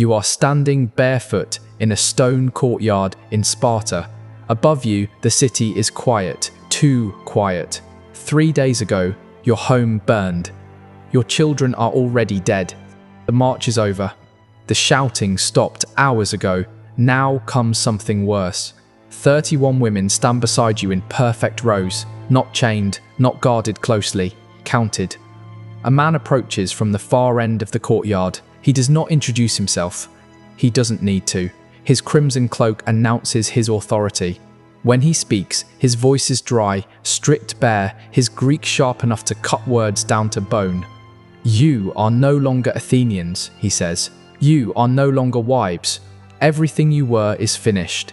You are standing barefoot in a stone courtyard in Sparta. Above you, the city is quiet, too quiet. 3 days ago, your home burned. Your children are already dead. The march is over. The shouting stopped hours ago. Now comes something worse. 31 women stand beside you in perfect rows, not chained, not guarded closely, counted. A man approaches from the far end of the courtyard. He does not introduce himself. He doesn't need to. His crimson cloak announces his authority. When he speaks, his voice is dry, stripped bare, his Greek sharp enough to cut words down to bone. You are no longer Athenians, he says. You are no longer wives. Everything you were is finished.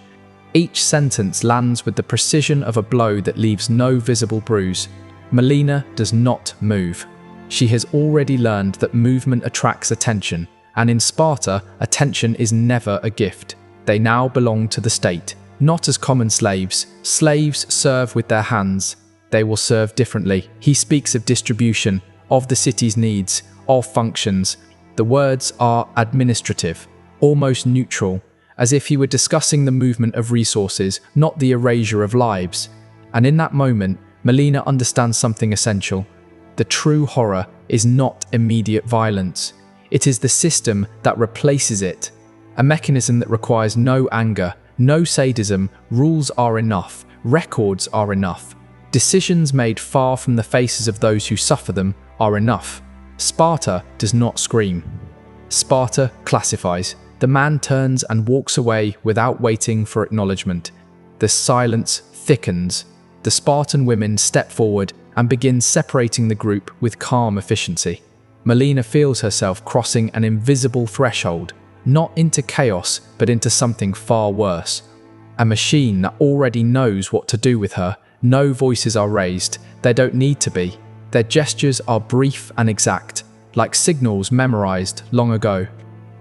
Each sentence lands with the precision of a blow that leaves no visible bruise. Melina does not move. She has already learned that movement attracts attention, and in Sparta, attention is never a gift. They now belong to the state, not as common slaves. Slaves serve with their hands. They will serve differently. He speaks of distribution, of the city's needs, of functions. The words are administrative, almost neutral, as if he were discussing the movement of resources, not the erasure of lives. And in that moment, Melina understands something essential. The true horror is not immediate violence. It is the system that replaces it. A mechanism that requires no anger, no sadism. Rules are enough. Records are enough. Decisions made far from the faces of those who suffer them are enough. Sparta does not scream. Sparta classifies. The man turns and walks away without waiting for acknowledgement. The silence thickens. The Spartan women step forward and begin separating the group with calm efficiency. Melina feels herself crossing an invisible threshold, not into chaos, but into something far worse. A machine that already knows what to do with her. No voices are raised. They don't need to be. Their gestures are brief and exact, like signals memorized long ago.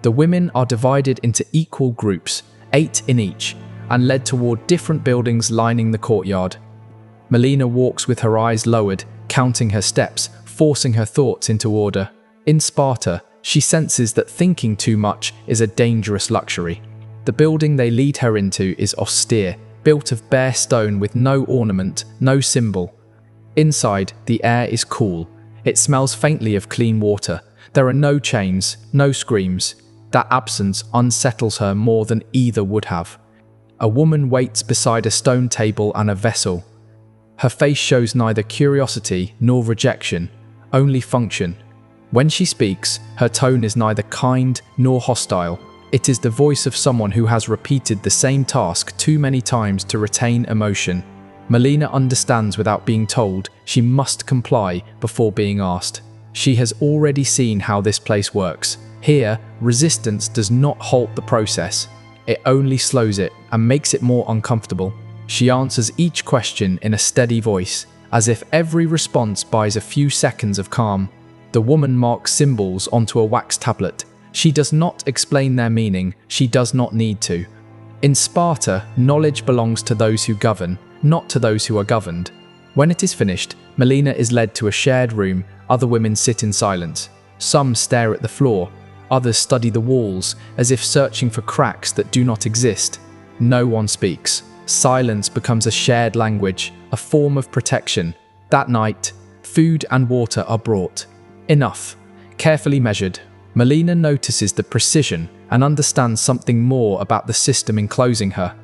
The women are divided into equal groups, 8 in each, and led toward different buildings lining the courtyard. Melina walks with her eyes lowered, counting her steps, forcing her thoughts into order. In Sparta, she senses that thinking too much is a dangerous luxury. The building they lead her into is austere, built of bare stone with no ornament, no symbol. Inside, the air is cool. It smells faintly of clean water. There are no chains, no screams. That absence unsettles her more than either would have. A woman waits beside a stone table and a vessel. Her face shows neither curiosity nor rejection, only function. When she speaks, her tone is neither kind nor hostile. It is the voice of someone who has repeated the same task too many times to retain emotion. Melina understands without being told. She must comply before being asked. She has already seen how this place works. Here, resistance does not halt the process. It only slows it and makes it more uncomfortable. She answers each question in a steady voice, as if every response buys a few seconds of calm. The woman marks symbols onto a wax tablet. She does not explain their meaning. She does not need to. In Sparta, knowledge belongs to those who govern, not to those who are governed. When it is finished, Melina is led to a shared room. Other women sit in silence. Some stare at the floor. Others study the walls, as if searching for cracks that do not exist. No one speaks. Silence becomes a shared language, a form of protection. That night, food and water are brought. Enough. Carefully measured. Melina notices the precision and understands something more about the system enclosing her.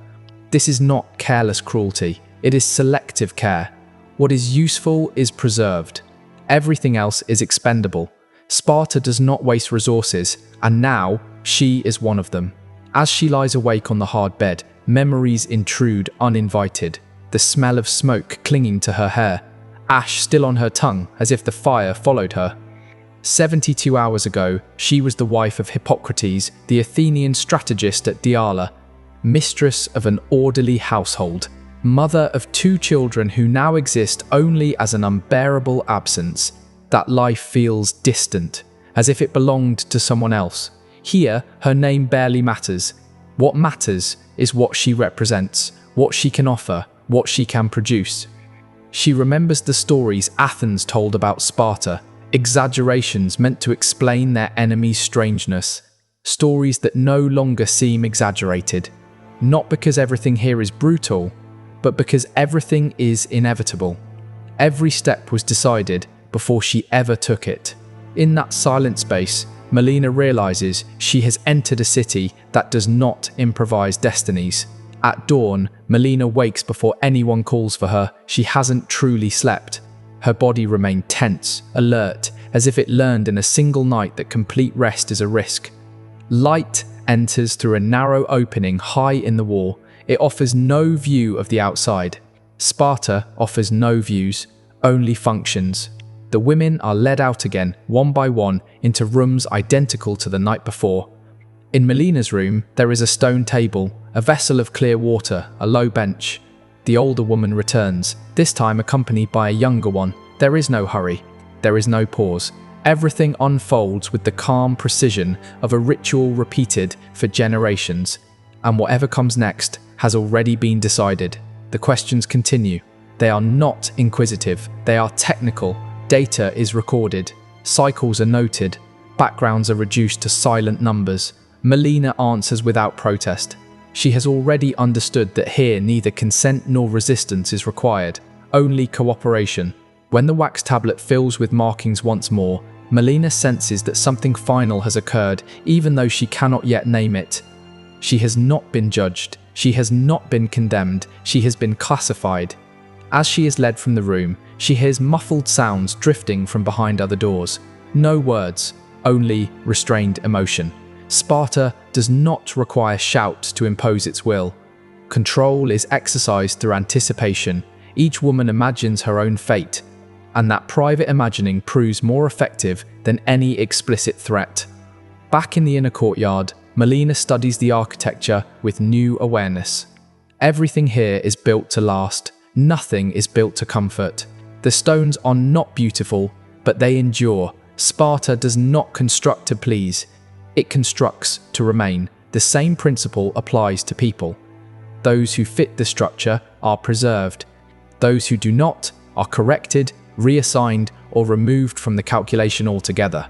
This is not careless cruelty. It is selective care. What is useful is preserved. Everything else is expendable. Sparta does not waste resources, and now she is one of them. As she lies awake on the hard bed, memories intrude uninvited. The smell of smoke clinging to her hair, ash still on her tongue as if the fire followed her. 72 hours ago, she was the wife of Hippocrates, the Athenian strategist at Diala, mistress of an orderly household, mother of 2 children who now exist only as an unbearable absence. That life feels distant, as if it belonged to someone else. Here, her name barely matters. What matters is what she represents, what she can offer, what she can produce. She remembers the stories Athens told about Sparta, exaggerations meant to explain their enemy's strangeness. stories that no longer seem exaggerated, not because everything here is brutal, but because everything is inevitable. Every step was decided before she ever took it. In that silent space, Melina realizes she has entered a city that does not improvise destinies. At dawn, Melina wakes before anyone calls for her. She hasn't truly slept. Her body remained tense, alert, as if it learned in a single night that complete rest is a risk. Light enters through a narrow opening high in the wall. It offers no view of the outside. Sparta offers no views, only functions. The women are led out again, one by one, into rooms identical to the night before. In Melina's room, there is a stone table, a vessel of clear water, a low bench. The older woman returns, this time accompanied by a younger one. There is no hurry. There is no pause. Everything unfolds with the calm precision of a ritual repeated for generations. And whatever comes next has already been decided. The questions continue. They are not inquisitive. They are technical. Data is recorded. Cycles are noted. Backgrounds are reduced to silent numbers. Melina answers without protest. She has already understood that here neither consent nor resistance is required, only cooperation. When the wax tablet fills with markings once more, Melina senses that something final has occurred, even though she cannot yet name it. She has not been judged. She has not been condemned. She has been classified. As she is led from the room, she hears muffled sounds drifting from behind other doors. No words, only restrained emotion. Sparta does not require shouts to impose its will. Control is exercised through anticipation. Each woman imagines her own fate, and that private imagining proves more effective than any explicit threat. Back in the inner courtyard, Melina studies the architecture with new awareness. Everything here is built to last. Nothing is built to comfort. The stones are not beautiful, but they endure. Sparta does not construct to please. It constructs to remain. The same principle applies to people. Those who fit the structure are preserved. Those who do not are corrected, reassigned, or removed from the calculation altogether.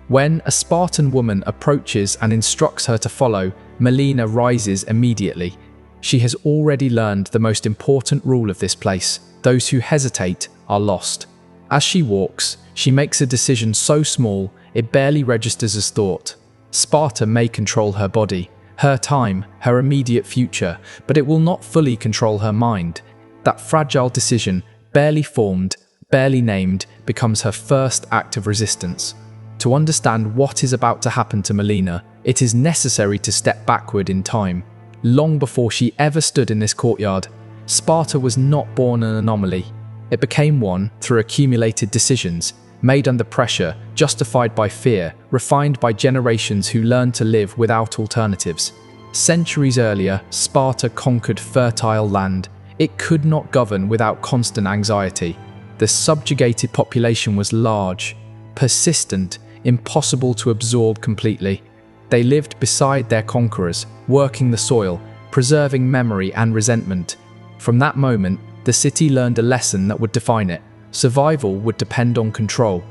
When a Spartan woman approaches and instructs her to follow, Melina rises immediately. She has already learned the most important rule of this place. Those who hesitate are lost. As she walks, she makes a decision so small it barely registers as thought. Sparta may control her body, her time, her immediate future, but it will not fully control her mind. That fragile decision, barely formed, barely named, becomes her first act of resistance. To understand what is about to happen to Melina, it is necessary to step backward in time. Long before she ever stood in this courtyard, Sparta was not born an anomaly. It became one through accumulated decisions, made under pressure, justified by fear, refined by generations who learned to live without alternatives. Centuries earlier, Sparta conquered fertile land. It could not govern without constant anxiety. The subjugated population was large, persistent, impossible to absorb completely. They lived beside their conquerors, working the soil, preserving memory and resentment. From that moment, the city learned a lesson that would define it. Survival would depend on control,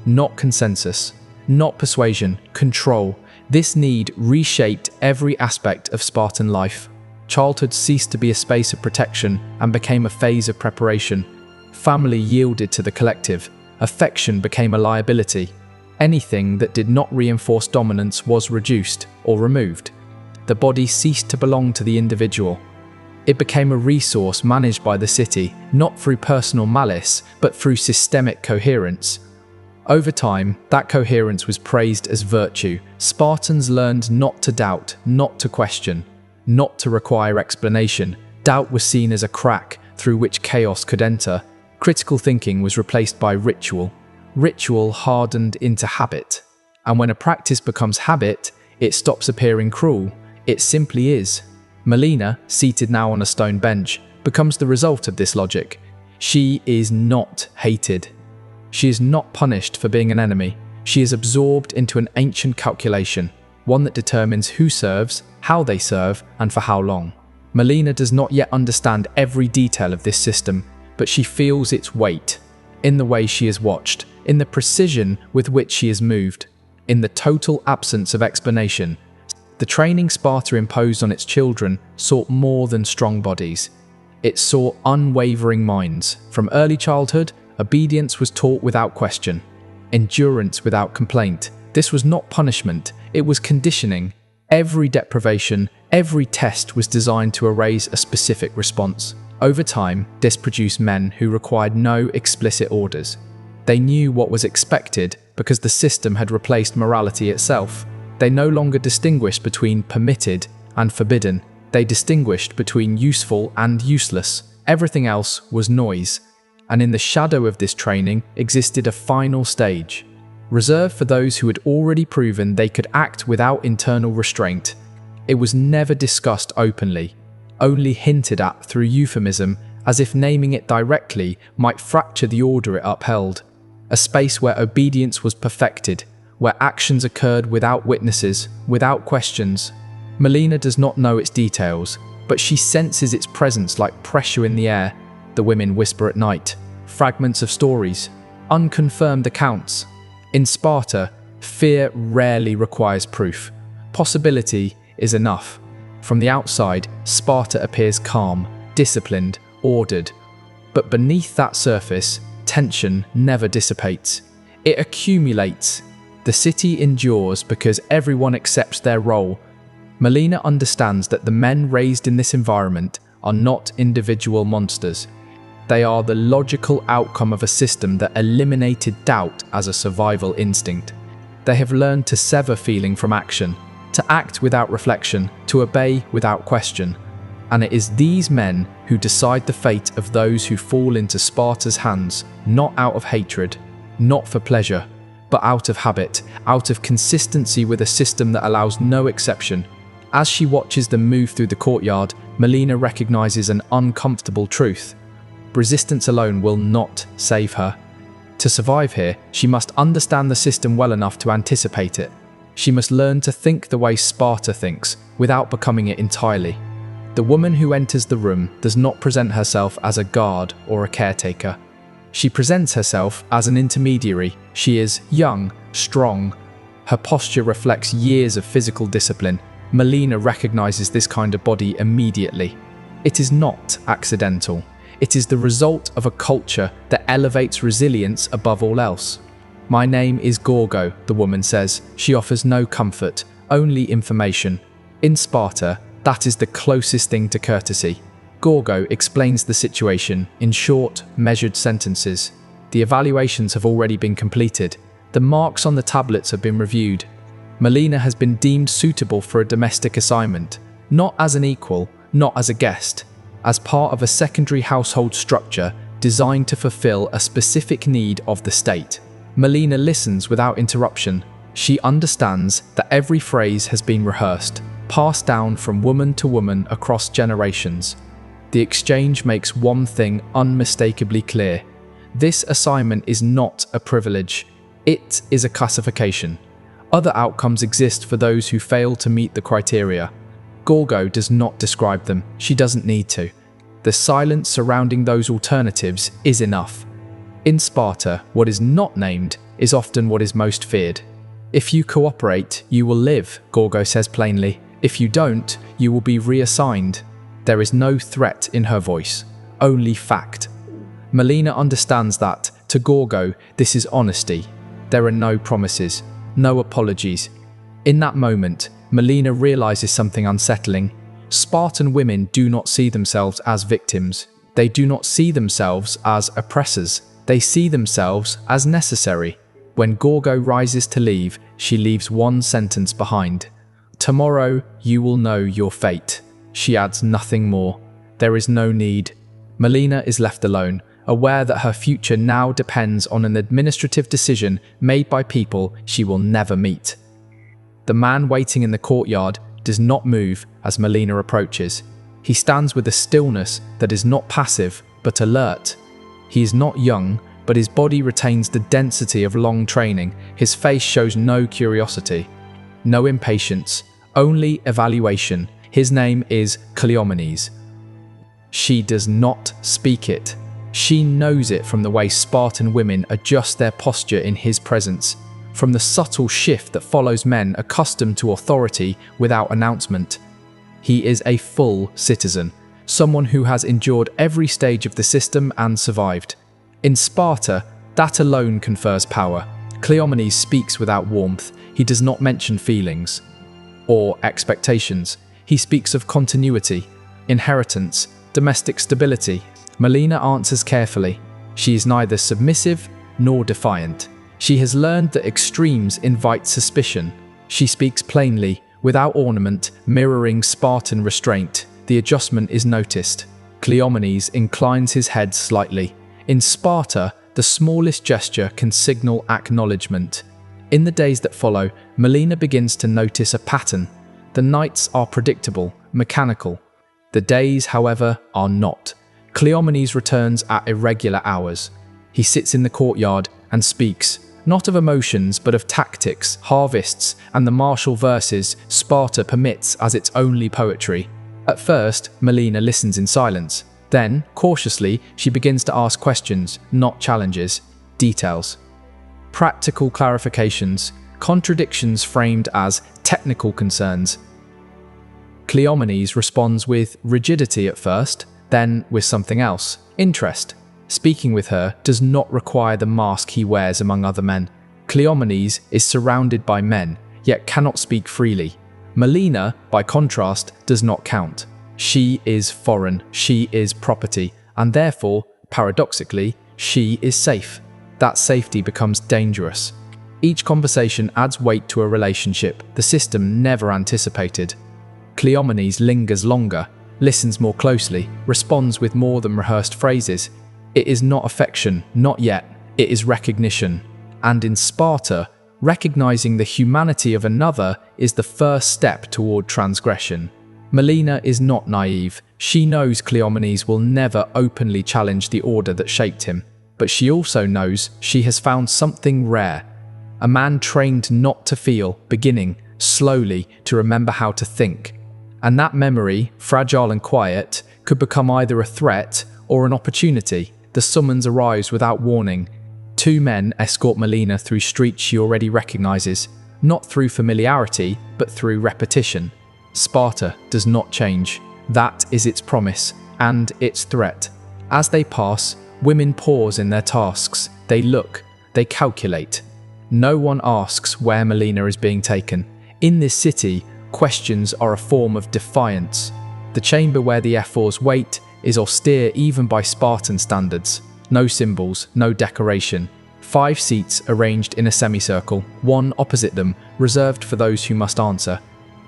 not consensus, not persuasion, control. This need reshaped every aspect of Spartan life. Childhood ceased to be a space of protection and became a phase of preparation. Family yielded to the collective. Affection became a liability. Anything that did not reinforce dominance was reduced or removed. The body ceased to belong to the individual. It became a resource managed by the city, not through personal malice, but through systemic coherence. Over time, that coherence was praised as virtue. Spartans learned not to doubt, not to question, not to require explanation. Doubt was seen as a crack through which chaos could enter. Critical thinking was replaced by ritual. Ritual hardened into habit. And when a practice becomes habit, it stops appearing cruel. It simply is. Melina, seated now on a stone bench, becomes the result of this logic. She is not hated. She is not punished for being an enemy. She is absorbed into an ancient calculation, one that determines who serves, how they serve, and for how long. Melina does not yet understand every detail of this system, but she feels its weight, in the way she is watched, in the precision with which she is moved. In the total absence of explanation, the training Sparta imposed on its children sought more than strong bodies. It saw unwavering minds. From early childhood, obedience was taught without question, endurance without complaint. This was not punishment, it was conditioning. Every deprivation, every test was designed to erase a specific response. Over time, this produced men who required no explicit orders. They knew what was expected because the system had replaced morality itself. They no longer distinguished between permitted and forbidden. They distinguished between useful and useless. Everything else was noise. And in the shadow of this training existed a final stage, reserved for those who had already proven they could act without internal restraint. It was never discussed openly, only hinted at through euphemism, as if naming it directly might fracture the order it upheld. A space where obedience was perfected, where actions occurred without witnesses, without questions. Melina does not know its details, but she senses its presence like pressure in the air. The women whisper at night, fragments of stories, unconfirmed accounts. In Sparta, fear rarely requires proof. Possibility is enough. From the outside, Sparta appears calm, disciplined, ordered. But beneath that surface, tension never dissipates. It accumulates. The city endures because everyone accepts their role. Melina understands that the men raised in this environment are not individual monsters. They are the logical outcome of a system that eliminated doubt as a survival instinct. They have learned to sever feeling from action, to act without reflection, to obey without question. And it is these men who decide the fate of those who fall into Sparta's hands, not out of hatred, not for pleasure, but out of habit, out of consistency with a system that allows no exception. As she watches them move through the courtyard, Melina recognizes an uncomfortable truth. Resistance alone will not save her. To survive here, she must understand the system well enough to anticipate it. She must learn to think the way Sparta thinks, without becoming it entirely. The woman who enters the room does not present herself as a guard or a caretaker. She presents herself as an intermediary. She is young, strong. Her posture reflects years of physical discipline. Melina recognizes this kind of body immediately. It is not accidental. It is the result of a culture that elevates resilience above all else. "My name is Gorgo," the woman says. She offers no comfort, only information. In Sparta, that is the closest thing to courtesy. Gorgo explains the situation in short, measured sentences. The evaluations have already been completed. The marks on the tablets have been reviewed. Melina has been deemed suitable for a domestic assignment, not as an equal, not as a guest, as part of a secondary household structure designed to fulfill a specific need of the state. Melina listens without interruption. She understands that every phrase has been rehearsed, passed down from woman to woman across generations. The exchange makes one thing unmistakably clear. This assignment is not a privilege. It is a classification. Other outcomes exist for those who fail to meet the criteria. Gorgo does not describe them. She doesn't need to. The silence surrounding those alternatives is enough. In Sparta, what is not named is often what is most feared. "If you cooperate, you will live," Gorgo says plainly. "If you don't, you will be reassigned." There is no threat in her voice, only fact. Melina understands that, to Gorgo, this is honesty. There are no promises, no apologies. In that moment, Melina realizes something unsettling. Spartan women do not see themselves as victims. They do not see themselves as oppressors. They see themselves as necessary. When Gorgo rises to leave, she leaves one sentence behind. "Tomorrow, you will know your fate." She adds nothing more. There is no need. Melina is left alone, aware that her future now depends on an administrative decision made by people she will never meet. The man waiting in the courtyard does not move as Melina approaches. He stands with a stillness that is not passive, but alert. He is not young, but his body retains the density of long training. His face shows no curiosity, no impatience, only evaluation. His name is Cleomenes. She does not speak it. She knows it from the way Spartan women adjust their posture in his presence. from the subtle shift that follows men accustomed to authority without announcement. He is a full citizen, someone who has endured every stage of the system and survived. In Sparta, that alone confers power. Cleomenes speaks without warmth. He does not mention feelings or expectations. He speaks of continuity, inheritance, domestic stability. Melina answers carefully. She is neither submissive nor defiant. She has learned that extremes invite suspicion. She speaks plainly, without ornament, mirroring Spartan restraint. The adjustment is noticed. Cleomenes inclines his head slightly. In Sparta, the smallest gesture can signal acknowledgement. In the days that follow, Melina begins to notice a pattern. The nights are predictable, mechanical. The days, however, are not. Cleomenes returns at irregular hours. He sits in the courtyard and speaks, not of emotions but of tactics, harvests, and the martial verses Sparta permits as its only poetry. At first, Melina listens in silence. Then, cautiously, she begins to ask questions, not challenges, details. Practical clarifications, contradictions framed as technical concerns. Cleomenes responds with rigidity at first, then with something else, interest. Speaking with her does not require the mask he wears among other men. Cleomenes is surrounded by men, yet cannot speak freely. Melina, by contrast, does not count. She is foreign, she is property, and therefore, paradoxically, she is safe. That safety becomes dangerous. Each conversation adds weight to a relationship the system never anticipated. Cleomenes lingers longer, listens more closely, responds with more than rehearsed phrases. It is not affection, not yet, it is recognition. And in Sparta, recognizing the humanity of another is the first step toward transgression. Melina is not naive. She knows Cleomenes will never openly challenge the order that shaped him. But she also knows she has found something rare. A man trained not to feel, beginning, slowly, to remember how to think. And that memory, fragile and quiet, could become either a threat or an opportunity. The summons arrives without warning. Two men escort Melina through streets she already recognizes, not through familiarity, but through repetition. Sparta does not change. That is its promise and its threat. As they pass, women pause in their tasks. They look, they calculate. No one asks where Melina is being taken. In this city, questions are a form of defiance. The chamber where the ephors wait is austere even by Spartan standards. No symbols, no decoration. 5 seats arranged in a semicircle, one opposite them, reserved for those who must answer.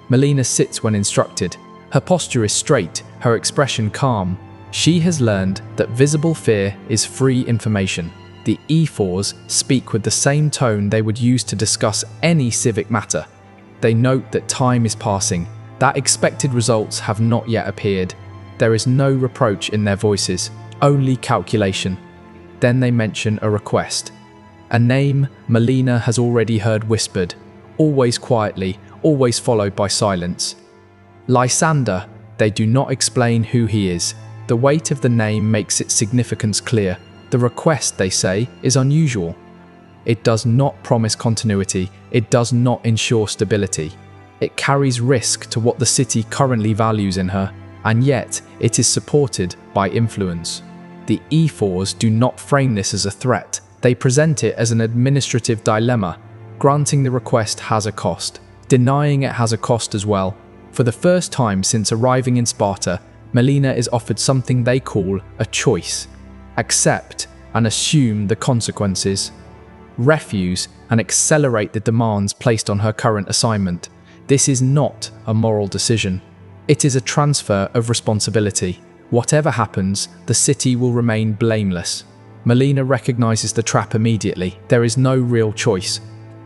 Melina sits when instructed. Her posture is straight, her expression calm. She has learned that visible fear is free information. The ephors speak with the same tone they would use to discuss any civic matter. They note that time is passing, that expected results have not yet appeared. There is no reproach in their voices, only calculation. Then they mention a request. A name Melina has already heard whispered, always quietly, always followed by silence. Lysander. They do not explain who he is. The weight of the name makes its significance clear. The request, they say, is unusual. It does not promise continuity. It does not ensure stability. It carries risk to what the city currently values in her, and yet it is supported by influence. The ephors do not frame this as a threat. They present it as an administrative dilemma. Granting the request has a cost. Denying it has a cost as well. For the first time since arriving in Sparta, Melina is offered something they call a choice. Accept and assume the consequences. Refuse and accelerate the demands placed on her current assignment. This is not a moral decision. It is a transfer of responsibility. Whatever happens, the city will remain blameless. Melina recognizes the trap immediately. There is no real choice.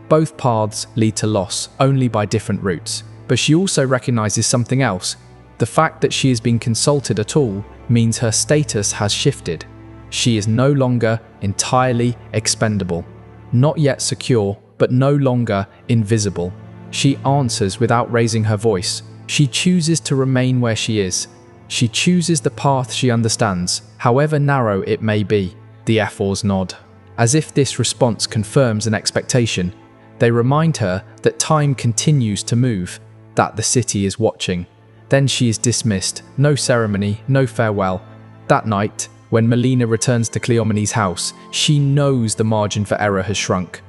Both paths lead to loss, only by different routes. But she also recognizes something else. The fact that she is being consulted at all means her status has shifted. She is no longer entirely expendable. Not yet secure, but no longer invisible. She answers without raising her voice. She chooses to remain where she is. She chooses the path she understands, however narrow it may be. The ephors nod. As if this response confirms an expectation, They remind her that time continues to move, that the city is watching. Then she is dismissed, no ceremony, no farewell. That night, when Melina returns to Cleomenes' house, she knows the margin for error has shrunk.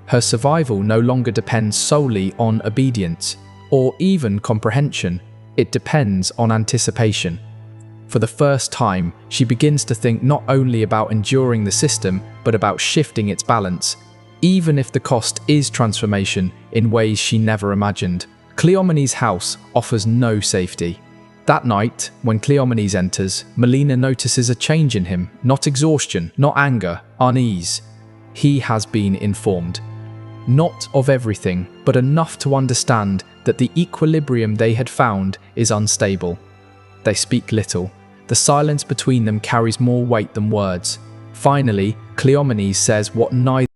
Her survival no longer depends solely on obedience, or even comprehension. It depends on anticipation. For the first time, she begins to think not only about enduring the system, but about shifting its balance, even if the cost is transformation in ways she never imagined. Cleomenes' house offers no safety. That night, when Cleomenes enters, Melina notices a change in him, not exhaustion, not anger, unease. He has been informed. Not of everything, but enough to understand that the equilibrium they had found is unstable. They speak little. The silence between them carries more weight than words. Finally, Cleomenes says what neither